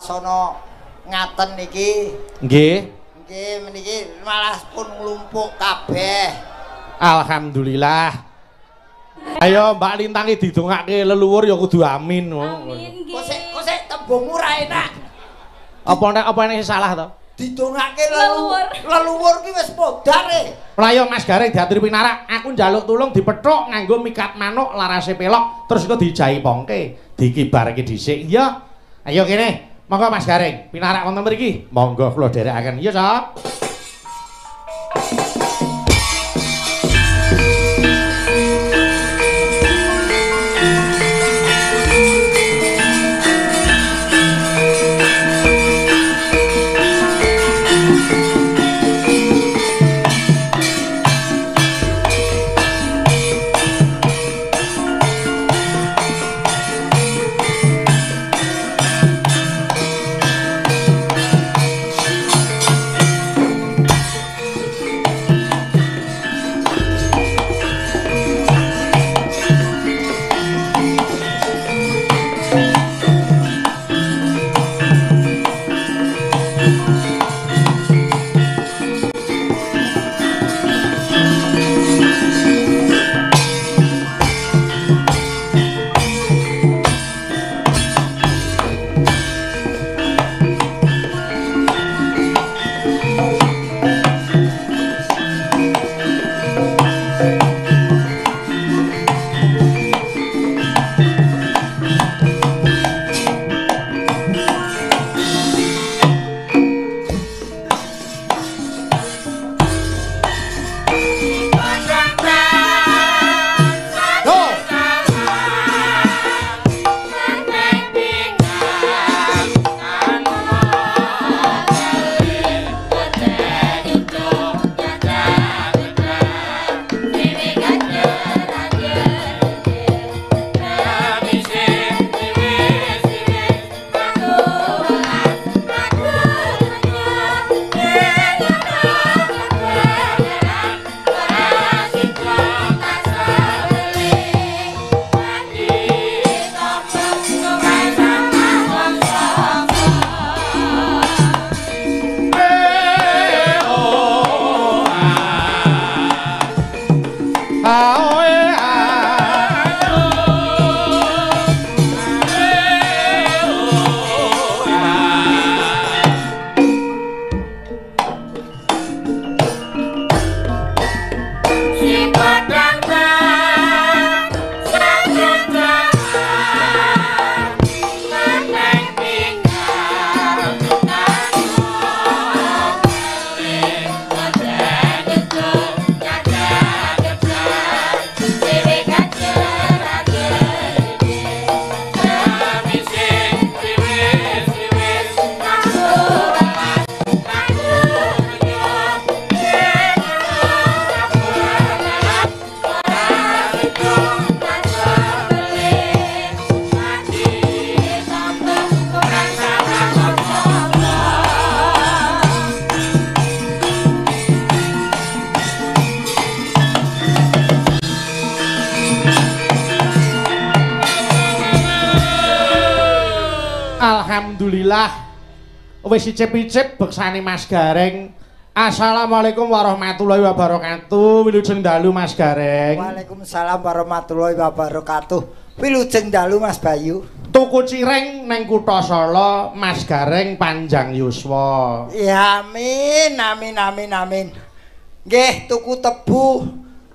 sono ngaten niki. Nggih. Nggih meniki malah pun nglumpuk kabeh. Alhamdulillah. Ayo Mbak Lintang iki didongake leluhur ya kudu amin. Amin nggih. Kok sik tembungmu ra enak. Apa nek salah to? Didongake leluhur ki wis podar e. Mlayu Mas Gareng diaturi pinarak, aku njaluk tulung dipethuk nganggo mikat manuk larase pelok terus iku dijahi pongke, dikibarke dhisik. Iya. Ayo kene. Monggo Mas Gareng, pinarak wonten mriki. Monggo kula dherekaken. Iya, Sok. Alhamdulillah wis icip-icip beksane Mas Gareng. Assalamualaikum warahmatullahi wabarakatuh. Wilujeng dalu Mas Gareng. Waalaikumsalam warahmatullahi wabarakatuh. Wilujeng dalu Mas Bayu. Tuku cireng neng Kutha Sala Mas Gareng panjang yuswa. Ya amin amin amin amin. Nggih tuku tebu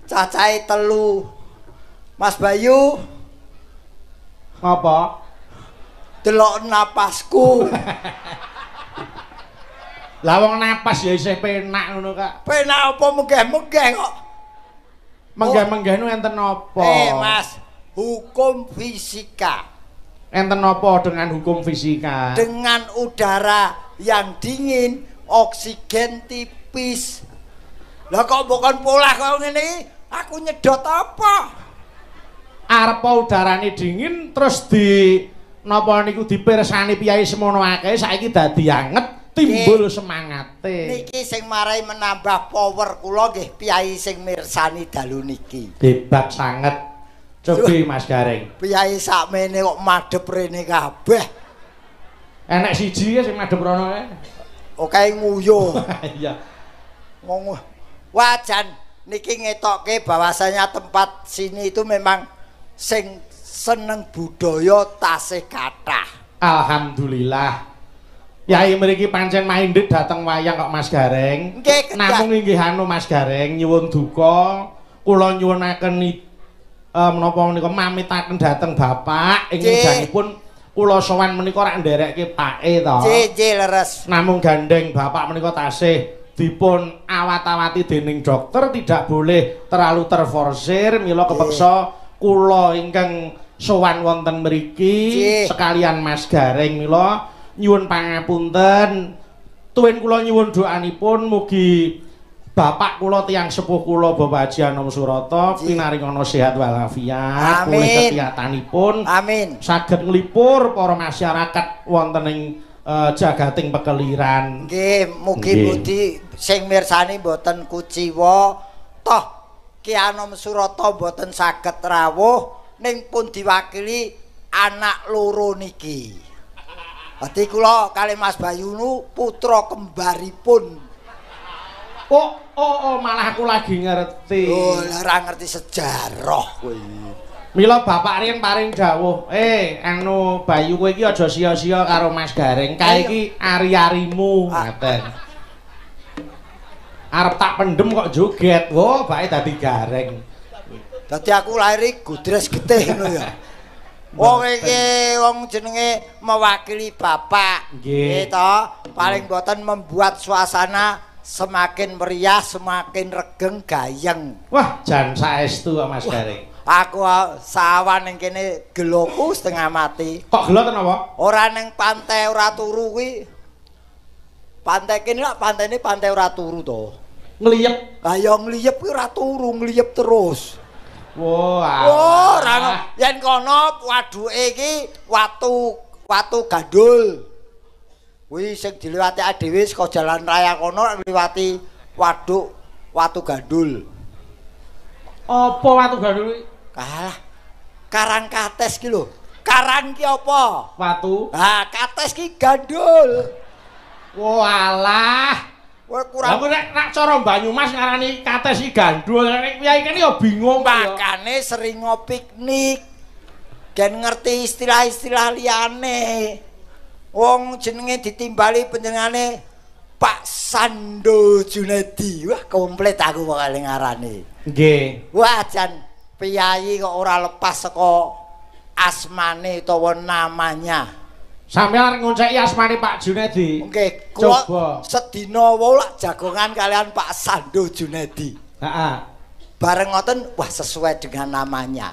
cacahe 3. Mas Bayu. Apa? Delok napasku. Lah wong napas ya isih penak ngono, Kak. Penak apa menggeh-menggeh kok. Menggeh-menggeh nu enten apa? Mas, hukum fisika. Enten apa dengan hukum fisika? Dengan udara yang dingin, oksigen tipis. Lah kok bukan pola kok ngene iki? Aku nyedot apa? Arep udarane dingin terus di napa niku dipirsani piyai semono akeh saiki dadi anget timbul semangate. Niki sing marai menambah power kula nggih piyai sing mirsani dalu niki. Hebat sanget. Cobi Mas Gareng. Piyai sakmene kok madhep rene kabeh. Enek siji sing madhep rono kae. Oke nguyu. Iya. Ngomong. Wajan niki ngetokke bahwasanya tempat sini itu memang sing seneng budaya tasih kathah. Alhamdulillah. Yai mriki pancen minded dateng wayang kok Mas Gareng. Namung inggih anu Mas Gareng nyuwun duka, kula nyuwunaken menapa menika mamitaken dhateng Bapak ing janipun kula sowan menika rak nderekke pake to. Nggih, leres. Namung gandeng Bapak menika tasih dipun awat-awati dening dokter tidak boleh terlalu terforsir mila kepeksa kula ingkang sowan wonten mriki sekalian Mas Gareng mila nyuwun pangapunten tuwin kula nyuwun doanipun mugi bapak kula tiyang sepuh kula Bapak Haji Anom Surata pinaringana sehat walafiat pulih kekiyatanipun amin saged nglipur para masyarakat wonten ing jagating pekeliran nggih mugi-mugi sing mirsani mboten kuciwa toh Ki Anom Surata mboten saged rawuh ning pun diwakili anak loro niki. Dadi kula kali Mas Bayunu putra kembaripun. Oh, malah aku lagi ngerti. Oh, ora ngerti sejarah kowe. Mila bapak riyen paring dawuh, anu Bayu kowe iki aja sia-sia karo Mas Gareng. Kae iki ari-arimu, ngaten. Arep tak pendem kok joget. Wo, bake dadi Gareng. Dadi aku lahir gudres getih ngono ya. Wong iki wong jenenge mewakili bapak. Nggih to, paling boten membuat suasana semakin meriah, semakin regeng gayeng. Wah, jan saestu Mas Gareng. Aku sawan ning kene geloku setengah mati. Kok gelo ten apa? Ora ning pantai ora turu kuwi. Pantai kene lak pantene pantai ora turu to. Ngliyep. Lah ya ngliyep kuwi ora turu, ngliyep terus. Wah. Ora yen kono waduke iki watu gandul. Kuwi sing diliwati dhewe saka jalan raya kono ngliwati waduk watu gandul. Apa watu gandul kuwi? Kalah. Karang kates ki lho. Karang ki apa? Watu. Ha, kates ki gandul. Walah. Kowe kurang. Lah nek cara Banyumas ngarani kates iki gandul, nek kiai kene ya bingung. Makane sering ngopiknik. Gen ngerti istilah-istilah liyane. Wong jenenge ditimbali panjenengane Pak Sando Junedi. Wah, komplit aku bakal ngarani. Nggih. Wah, jan piyai kok ora lepas saka asmane utawa namanya. Sampeyan arep ngonceki asmane Pak Junedi. Nggih, kula sedina wau lak jagongan kalian Pak Sando Junedi. Heeh. Bareng ngoten, wah sesuai dengan namanya.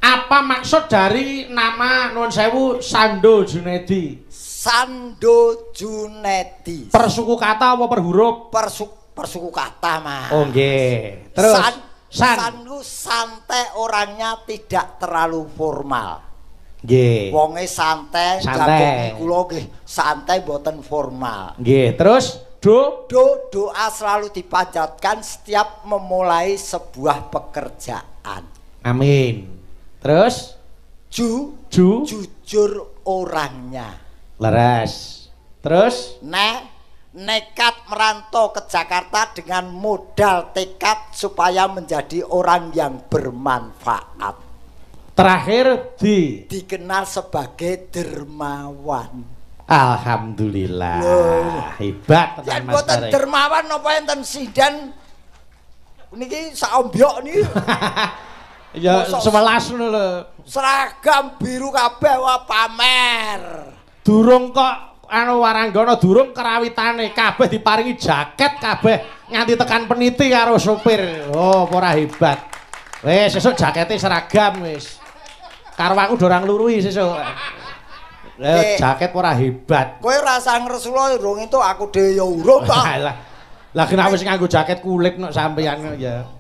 Apa maksud dari nama nuwun sewu Sando Junedi? Sando Junedi. Persuku kata apa per huruf? Persuku kata, Mas. Oh nggih. Terus Sandu santai orangnya tidak terlalu formal. Nggih. Wonge santai, jagonge kula nggih santai mboten formal. Nggih, terus doa selalu dipanjatkan setiap memulai sebuah pekerjaan. Amin. Terus jujur orangnya. Leres. Terus nekat merantau ke Jakarta dengan modal tekad supaya menjadi orang yang bermanfaat. Terakhir dikenal sebagai dermawan. Alhamdulillah. Hebat tenan Mas Gareng. Dermawan napa enten sidan niki saombyok niki. Ya 11 ngono lho. Seragam biru kabeh wae pamer. Durung kok anu waranggana durung kerawitane kabeh diparingi jaket kabeh nganti tekan peniti karo sopir. Oh, ora hebat. Wis sesuk jakete seragam wis. Karo aku dorang lurui sesuk. Jaket ora hebat. Kowe rasa ngresula urung itu aku dhewe ya urung kok. Lah kenapa wis nganggo jaket kulit nek sampeyan ya.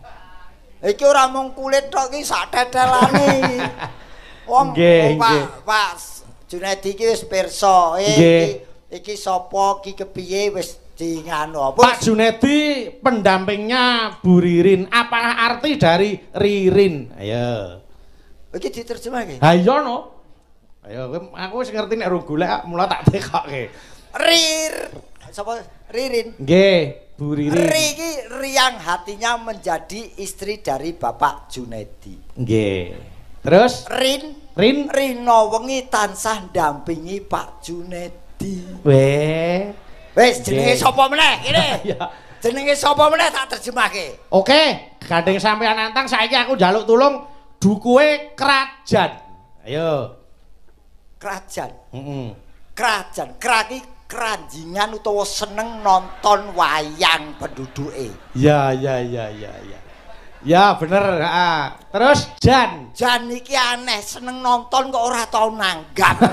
Iki ora mung kulit tok iki sak tetelane. Wong Pak Junedi iki wis pirsa. Iki sapa iki kepiye wis di nganu apa? Pak Junedi pendampingnya Bu Ririn. Apa arti dari Ririn? Ayo. Iki diterjemahke. Ha iya no. Ayo aku wis ngerti nek ru golek mula tak tekokke. Sapa Ririn? Nggih, Bu Ririn. Ri iki riang hatinya menjadi istri dari Bapak Junedi. Nggih. Terus Rin Rino wengi tansah ndampingi Pak Junedi. Wis jenenge sapa meneh kene? Ya. Jenenge sapa meneh tak terjemahke. Oke, gandeng sampean nantang saiki aku njaluk tulung dukuhe kerajaan. Ayo. Kerajaan. Heeh. Kerajaan, kraki keranjingan utawa seneng nonton wayang penduduke. Ya. Ya bener, heeh. Terus Jan. Jan iki aneh, seneng nonton kok ora tau nanggap.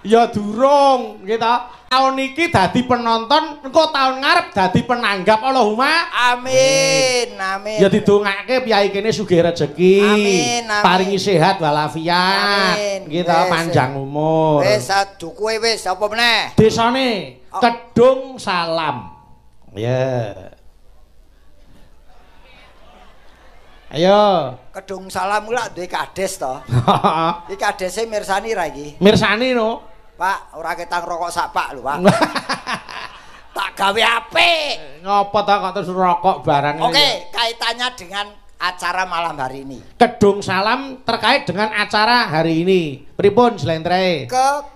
Ya durung, gitu. Tahun iki dadi penonton, engko tahun ngarep dadi penanggap Allahumma. Amin. Ya didongake piyai kene sugih rejeki. Amin. Paringi sehat walafiat. Gitu, panjang umur. Wis dukuhe wis apa meneh? Desane Kedung Salam. Ya. Ayo. Kedung Salam lak duwe kades to. Iki kadese mirsani ra iki? Mirsani no. Pak, ora ketang rokok sak pak lho, Pak. Tak gawe apik. Ngopo ta kok terus rokok barang ini? Oke, kaitannya dengan acara malam hari ini. Kedung Salam terkait dengan acara hari ini. Pripun Slendra?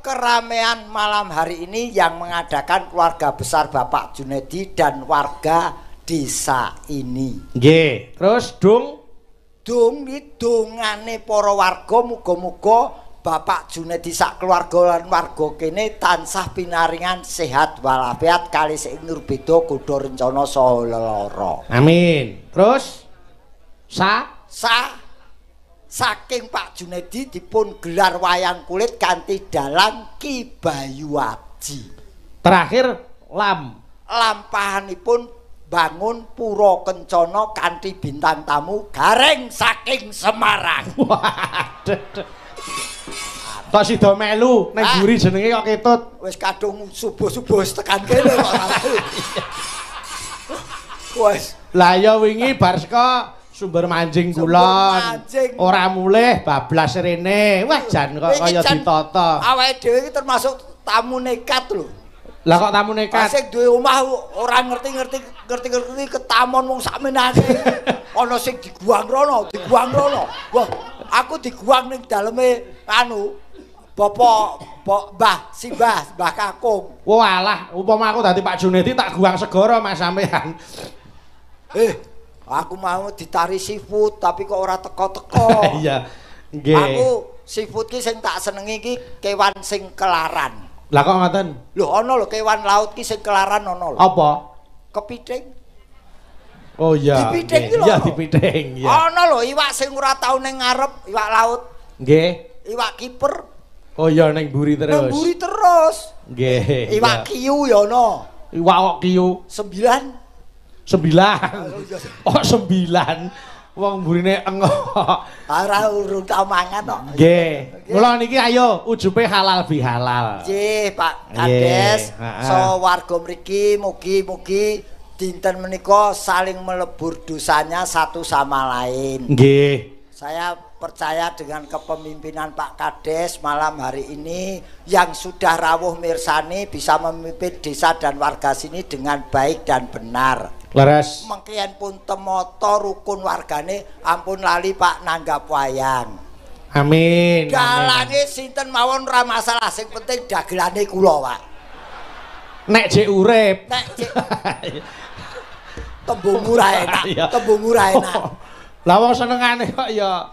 Keramaian malam hari ini yang mengadakan keluarga besar Bapak Junedi dan warga desa ini. Nggih. Terus Dung iki dongane para warga muga-muga Bapak Junedi sak keluarga lan warga kene tansah pinaringan sehat walafiat kali sing nurbeda kudu rencana saha lelara. Amin. Terus saking Pak Junedi dipun gelar wayang kulit kanthi dalang Ki Bayu Aji. Terakhir lampahanipun bangun Pura Kencana kanthi bintang tamu gareng saking Semarang. Waduh. Kok sida melu ning mburi jenenge kok ketut. Wis kadung subuh-subuh tekan kene kok. Wes. Lah ya wingi bar saka sumber mancing kulon. Ora mulih bablas rene. Wah jan kok kaya ditata. Awake dhewe iki termasuk tamu nekat lho. Lah kok tamu nekat? Sing duwe omah ora ngerti ketamon wong sakmenake. Ana sing diguang rono. Wah, aku diguang ning daleme Mbah Kakung. Walah, upama aku dadi Pak Junedi tak guang segara Mas sampean. Aku mau ditari seafood tapi kok ora teko-teko. Iya. Nggih. Aku seafood ki sing tak senengi ki kewan sing kelaran. Lah kok ngoten? Lho ana lho kewan laut ki sing kelaran ana lho. Apa? Kepiting. Oh iya. Dipiting ki lho. Iya dipiting, ya. Ana lho iwak sing ora tau ning ngarep, iwak laut. Nggih. Iwak kiper. Oh iya ning mburi terus. Ning mburi terus. Nggih. Iwak kiyu ya ana. Iwak kok kiyu 9. 9. Oh 9. Wong mburine engok. Ora urung tau mangan kok. Nggih. Mula niki ayo ujupe halal bihalal. Nggih, Pak Kades. So warga mriki mugi-mugi dinten menika saling melebur dosanya satu sama lain. Nggih. Saya percaya dengan kepemimpinan Pak Kades malam hari ini yang sudah rawuh mirsani bisa memimpin desa dan warga sini dengan baik dan benar. Leres. Mengkian pun temoto rukun wargane ampun lali Pak nanggap wayang. Amin. Dalange sinten mawon ora masalah, sing penting dagelane kula, Pak. Nek jek urip. Nek jek tembung murah enak, tembung murah enak. Lah wong senengane kok ya.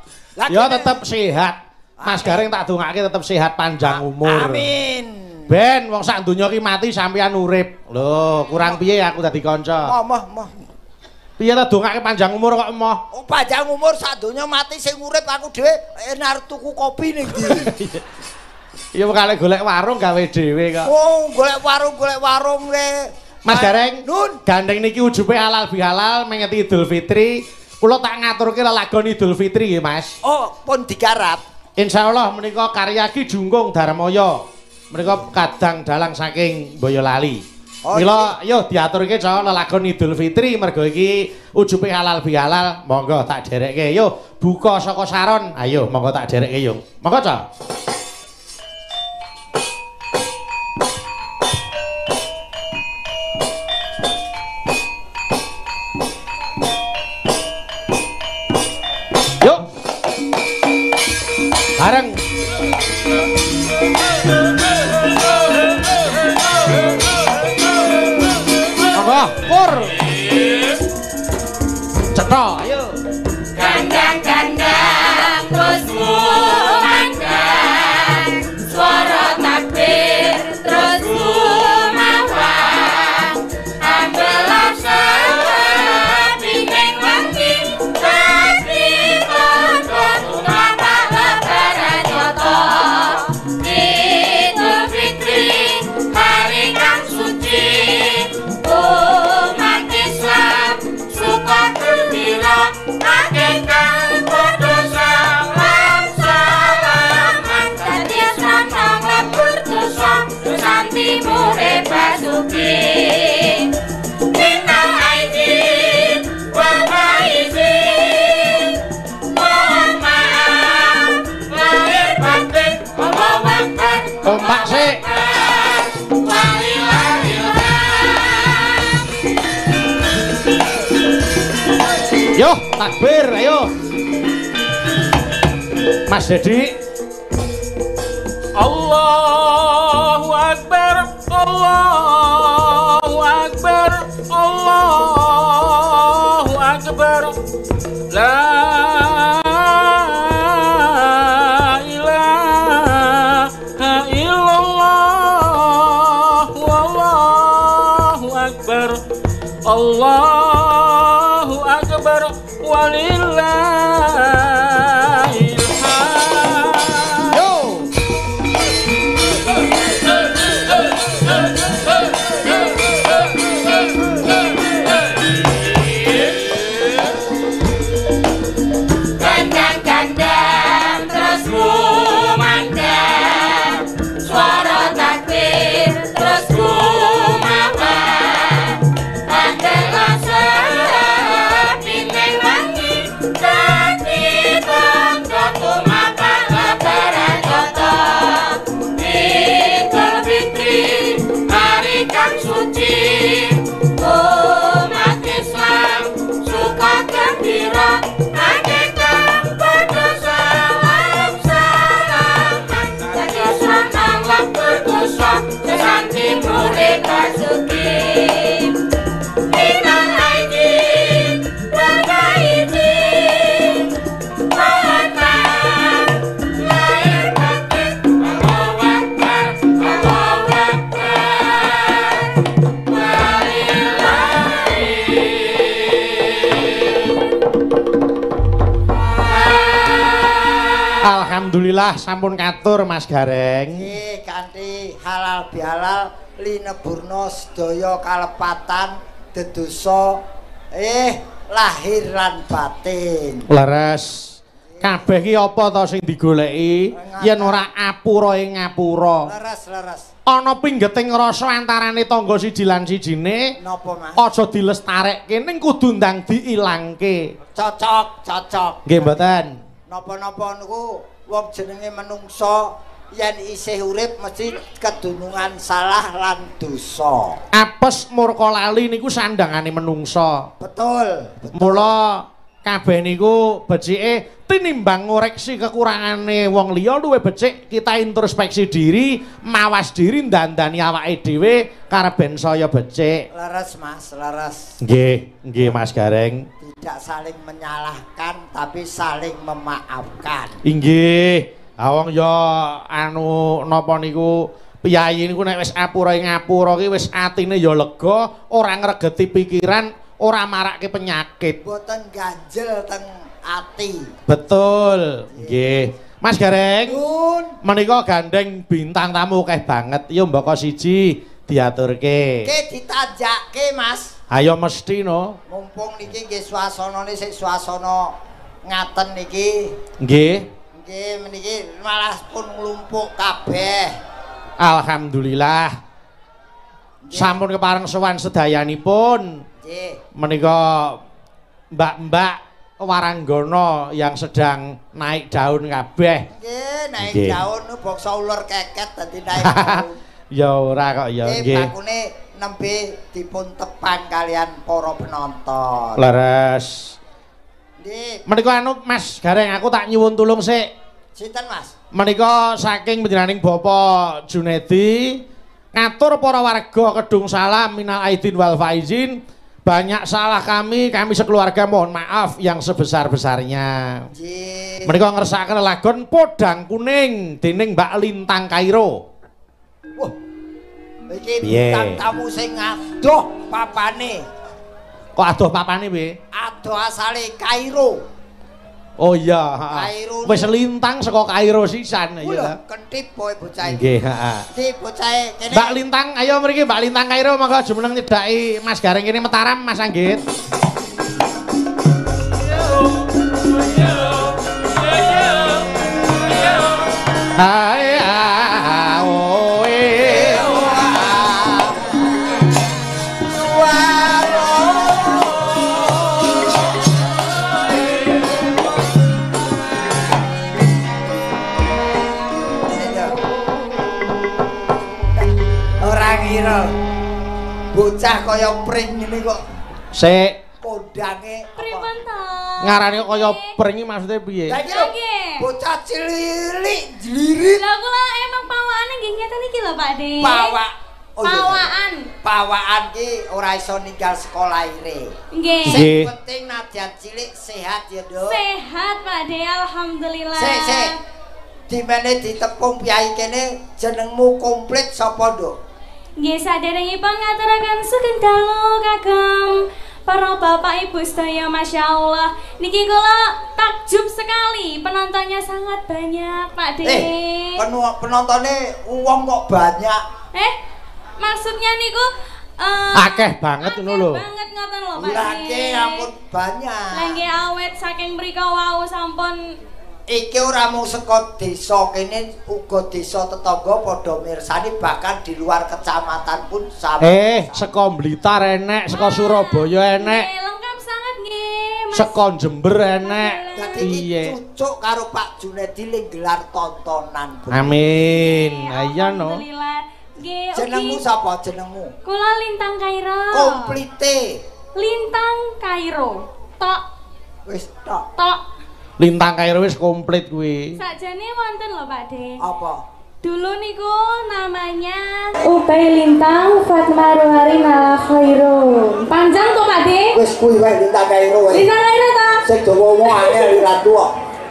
Ya tetep sehat. Mas Gareng tak dongake tetep sehat panjang umur. Amin. Ben wong sak donya ki mati sampeyan urip. Lho, kurang piye aku dadi kanca? Moh. Piye ta dongake panjang umur kok emoh? Oh, panjang umur sak donya mati sing urip aku dhewe enar tuku kopi ning ndi. Ya kali golek warung gawe dhewe kok. Oh, golek warung le. Mas Gareng, Nun, gandeng niki ujupe halal bihalal mengeti Idul Fitri. Kula tak ngaturke lelagon Idul Fitri nggih, Mas. Oh, pun digarap. Insyaallah menika karya Ki Jungkung Darmoyo. Menika kadang dalang saking Boyolali. Mila yo diaturke Cak lelagon Idul Fitri mergo iki ujupe halal bihalal. Monggo tak derekke. Yo buka saka saron. Ayo monggo tak derekke yo. Monggo, Cak. Yuk. Bareng. Monggo, pur. Cetha, ayo. Gandang-gandang terus kumandang, suara takbir terus kumawang, ambelah sepingin wangi tapi kondok ngapa lebaran nyoto. Idul Fitri hari kang suci, umat Islam suka gembira. Akikah podo salam-salaman, dadi senang lebur dosa santi mure basuki. Minal aidin wal faizin, mohon maaf lahir batin. Allahu Akbar, Kompak sik. Yo, takbir, ayo. Mas Dedi. Allahu Akbar, Allahu Akbar, Allahu Akbar. La ilaha illallah, wallahu akbar. Allahu akbar walillahil hamd. Yo. Gandang-gandang terus kumandang, suara takbir terus kumawang, ambelah sepingin wangi dadi kondok tumapa lebaran nyoto. Idul Fitri hari kang suci, umat Islam suka gembira. Akikah podo salam-salaman, dadi senang lebur dosa sesanti mure basuki. Minal aidin wal faizin, mohon maaf lahir batin. Allahu Akbar, Allahu Akbar, Alhamdulillah sampun katur Mas Gareng. Nggih, kanthi halal bihalal lineburna sedaya kalepatan dedosa lahir lan batin. Leres. Kabeh ki apa to sing digoleki yen ora apura ing ngapura. Leres. Ana pinggeting rasa antarane tangga siji lan sijine. Napa, Mas? Aja dilestarekke ning kudu ndang diilangke. Cocok. Nggih mboten. Napa-napa niku wong jenenge menungsa yen isih urip mesti kedunungan salah lan dosa. Apes murka lali niku sandangane menungsa. Betul. Mula kabeh niku becike tinimbang ngoreksi kekurangane wong liya luwih becik kita introspeksi diri, mawas diri ndandani awake dhewe karep ben saya becik. Leres, Mas, leres. Nggih Mas Gareng. Tidak saling menyalahkan tapi saling memaafkan. Inggih. Awang ya anu napa niku piyayi niku nek wis apura ing ngapura ki wis atine ya lega, ora ngregeti pikiran, ora marake penyakit. Boten ganjel teng ati. Betul. Nggih. Mas Gareng. Nun. Menika gandeng bintang tamu akeh banget. Yo mbaka siji diaturke. Ki ditanjakke, Mas. Ayo mesti no. Mumpung niki nggih swasanane sik swasana ngaten niki. Nggih. Nggih meniki malah pun nglumpuk kabeh. Alhamdulillah. Sampun kepareng sowan sedayanipun. Nggih. Menika mbak-mbak waranggana yang sedang naik daun kabeh. Nggih, naik daun bangsa ular keket dadi naik daun. Ya ora kok ya nggih. Bakune nembe dipun tepang kalian para penonton. Leres. Nggih. Menika anu Mas Gareng aku tak nyuwun tulung sik. Sinten Mas? Menika saking panjenenganing Bapak Junedi ngatur para warga Kedung Salam minal aidin wal faizin. Banyak salah kami sekeluarga mohon maaf yang sebesar-besarnya. Nggih. Menika ngersakaken lagon Podang Kuning dening Mbak Lintang Kairo. Wah. Iki bintang tamu sing adoh papane. Kok adoh papane piye? Adoh asale Kairo. Oh iya, Kairo. Wis lintang saka Kairo sisan ya ta. Kentip boy bocah iki. Nggih, heeh. Iki bocah kene. Mbak Lintang, ayo mriki Mbak Lintang Kairo monggo jumeneng nyedaki Mas Gareng kene Mataram Mas Anggit. Hai oe Ora ngira bocah kaya pring ngene kok sik kondange Pripun to? ngarane kaya pring maksudnya piye? Lah iki lho bocah cilik jlirit Lah kula emang pawakane nggih ngeten iki lho Pak De. pawak Pawaan. Pawaan ki ora iso ninggal sekolah ire. Nggih. Sing penting nadyan cilik sehat ya, Dok. Sehat Pak De, alhamdulillah. Sik. Dimene ditepung piyai kene jenengmu komplit sapa, Dok? Nggih saderengipun ngaturaken sugeng dalu kagem para bapak ibu sedaya, Masya Allah. Niki kula takjub sekali, penontonnya sangat banyak Pak De. Penontonnya uang kok banyak. Maksudnya niku Akeh banget ngono lho. Banget ngoten lho Pak De. Lagi ampun banyak. Lah nggih awet saking mrika wau sampun. Iki ora mung saka desa kene, uga desa tetangga padha mirsani, bahkan di luar kecamatan pun sama. Saka Blitar enek, saka Surabaya enek. Lengkap sangat nggih, Mas. Saka Jember enek. Dadi iki cucuk karo Pak Junedi ling gelar tontonan. Amin. Iya no. Alhamdulillah. Nggih, jenengmu sapa jenengmu? Kula Lintang Kairo. Komplite. Lintang Kairo. Tok. Wis tok. Tok. Lintang Kairo wis komplit kuwi. Sakjane wonten lho Pak De. Apa? Dulu niku namanya Ubay Lintang Fatma Ruhari Nala Khairun. Panjang tuh Pak De. Wis kuwi wae Lintang Kairo wae. Lintang Kairo ta? Sing dawa angel ora tuwa.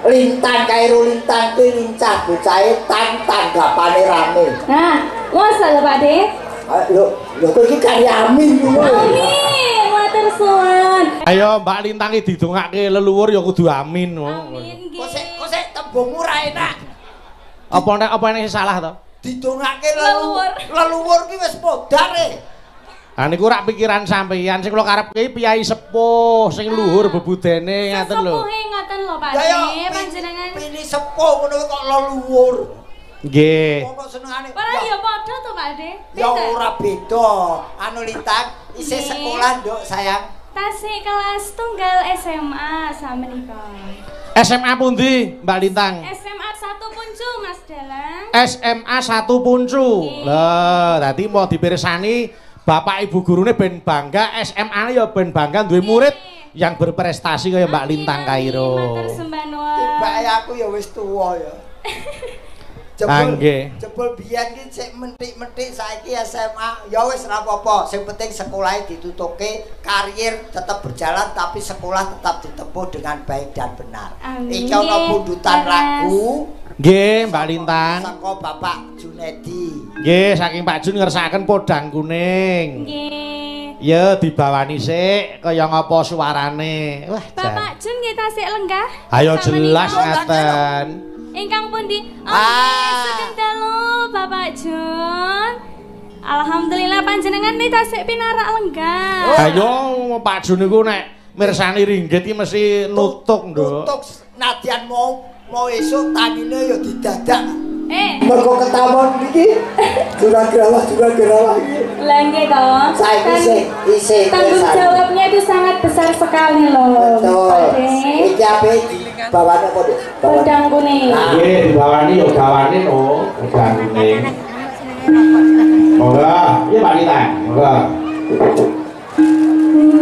Lintang Kairo lintang ki lincah bocahe tanggapane rame. Nah, masa lho Pak De? Lho kok iki karya Amin ngono. Amin, matur suwun. Ayo Mbak Lintang iki didongake leluhur ya kudu amin. Amin nggih. Kok sik tembungmu ra enak. Apa nek salah to? Didongake leluhur ki wis podar e. Ha niku rak pikiran sampeyan sing kula karepke piyai sepuh sing luhur bebudene ngaten lho. Sepuhe ngoten lho Pak Ya De, yo panjenengan. pilih sepuh ngono kok leluhur. Nggih. Kok senengane. Ora ya padha to Pak De. Ya ora beda. Anu Lintang isih Nggih. sekolah, Nduk, sayang. Tasik kelas tunggal SMA samenika. SMA pundi Mbak Lintang? SMA 1 Puncu Mas Dalang. SMA 1 Puncu. Lah, dadi mau dipirsani Bapak Ibu gurune ben bangga, SMA-ne ya ben bangga duwe murid yang berprestasi kaya Mbak Lintang Kairo. Matur sembah nuwun. Tibake aku ya wis tuwa ya. Jebul biyen ki sik mentik-mentik saiki SMA ya wis ora apa-apa, sing penting sekolahe ditutuke, karier tetap berjalan tapi sekolah tetap ditempuh dengan baik dan benar. Iki ana pundutan lagu. Nggih, Mbak Lintang. Saka Bapak Junedi. Nggih, saking Pak Jun ngersakaken Podang Kuning. Nggih. Ya dibawani sik kaya ngapa suarane. Wah, Bapak Jun nggih tasik lenggah. ayo jelas ngaten. Ingkang pundi? Sugeng dalu Bapak Jun. Alhamdulillah panjenengan niki tasik pinarak lenggah. Ayo Pak Jun niku nek mirsani ringgit iki mesti nutuk, Nduk. Nutuk nadyan mau esuk tanine ya didadak Mergo ketamon iki. Juragan iki. Lah nggih to. Saiki isih tanggung jawabnya itu sangat besar sekali loh. Betul. Iki ape bawane apa, Dik? Pedang kuning. Nggih, dibawani yo gawane no, pedang kuning. Monggo, iya Pak Nita. Monggo.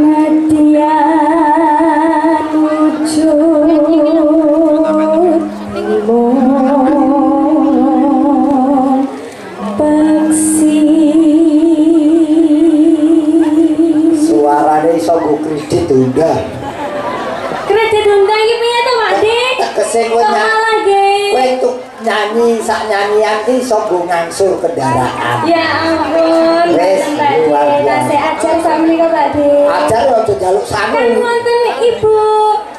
Nadian wujud peksi Suarane iso go kredit undah. kredit undah iki piye to Pak Dik? Tegese kowe entuk nyanyi sak nyanyian ki iso go ngangsur kendaraan. Ya ampun, Wes, luar biasa. tasih ajar sakmenika Pak Dik. Ajar yo aja njaluk sangu. Kan wonten Ibu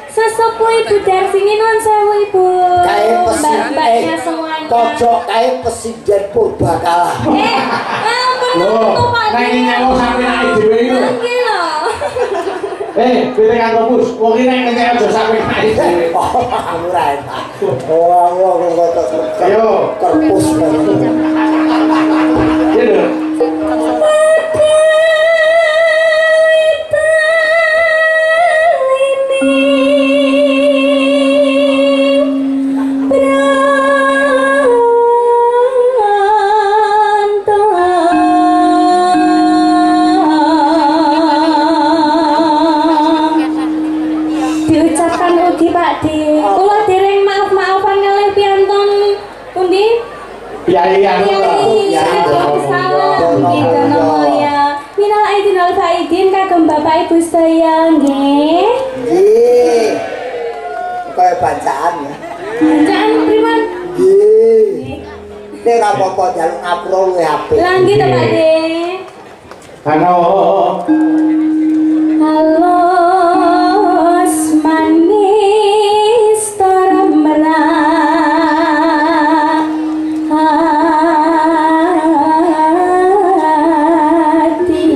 sesepuh Ibu Darsini nuwun sewu Ibu. Mbak-mbaknya semuanya. Pojok kae Presiden Purbakala. Ampun Loh, Pak nek Dik. nyawa sampe nek dhewe iki lho. Nggih lho. Pilih kanggo bus. Wong iki nek ngene aja sampe nek dhewe. Ora enak. Oh, Ayo. kerpus banget. Iya lho. Diucapkan ugi Pak Dik. Kula dereng maaf-maafan kalih piantun pundi? Kiai anu Minal aidin wal faidin kagem Bapak Ibu sedaya nggih. Nggih. Kaya bacaan ya. Bacaan priman? Nggih. Nek ora apa-apa njaluk ngapura luwih apik. Lah nggih to Pak Dik. Halo. Halo manis taramra hati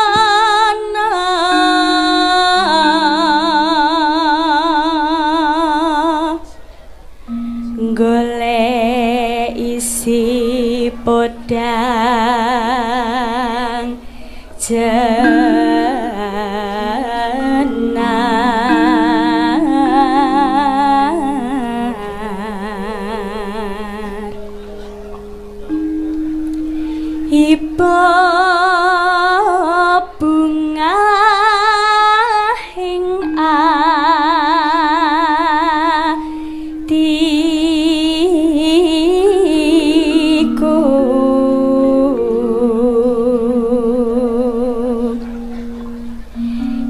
saingkan golek isi podang jenar iba bunga ing atiku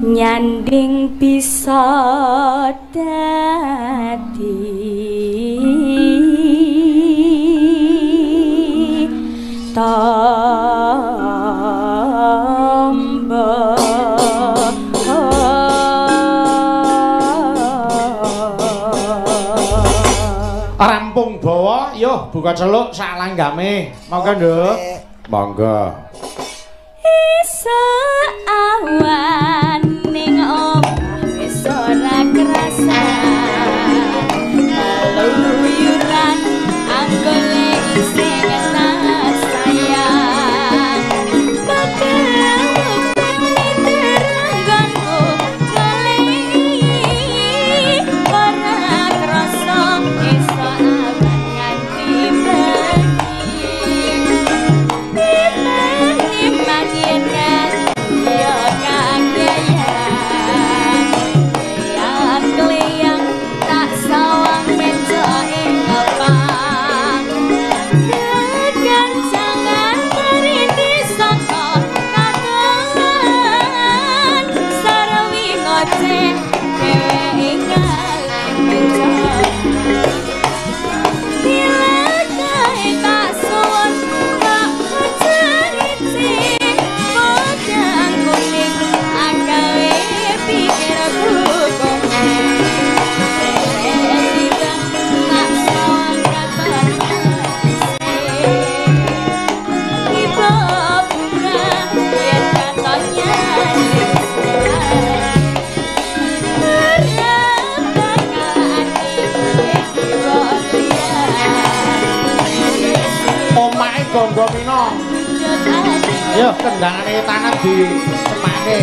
nyanding bisa dadi tombo Rampung bawa, yo buka celuk sak langgame. Monggo, Nduk. Monggo. Isa awan ning omah wis ora krasa luyuran anggone isih ngenas sayang padahal terangganku ngeli ora krasa isa awan nganti bengi Gonggo Pino. Yo kendangane tangan di semake.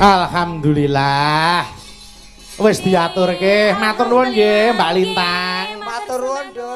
Alhamdulillah. Wis diaturke. Matur nuwun nggih, Mbak Lintang. Matur nuwun, Nduk.